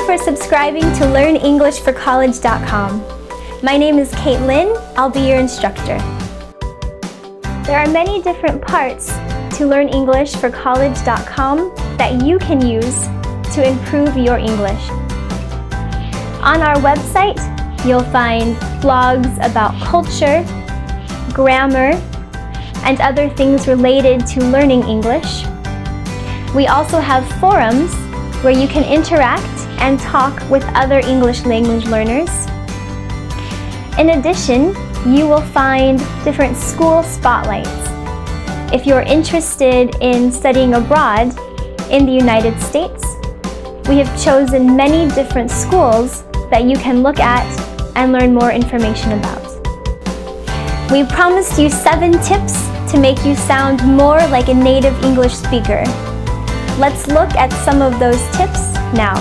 for subscribing to LearnEnglishForCollege.com. My name is Caitlin. I'll be your instructor. There are many different parts to LearnEnglishForCollege.com that you can use to improve your English. On our website, you'll find blogs about culture, grammar, and other things related to learning English. We also have forums where you can interact and talk with other English language learners. In addition, you will find different school spotlights. If you're interested in studying abroad in the United States, we have chosen many different schools that you can look at and learn more information about. We promised you 7 tips to make you sound more like a native English speaker. Let's look at some of those tips now.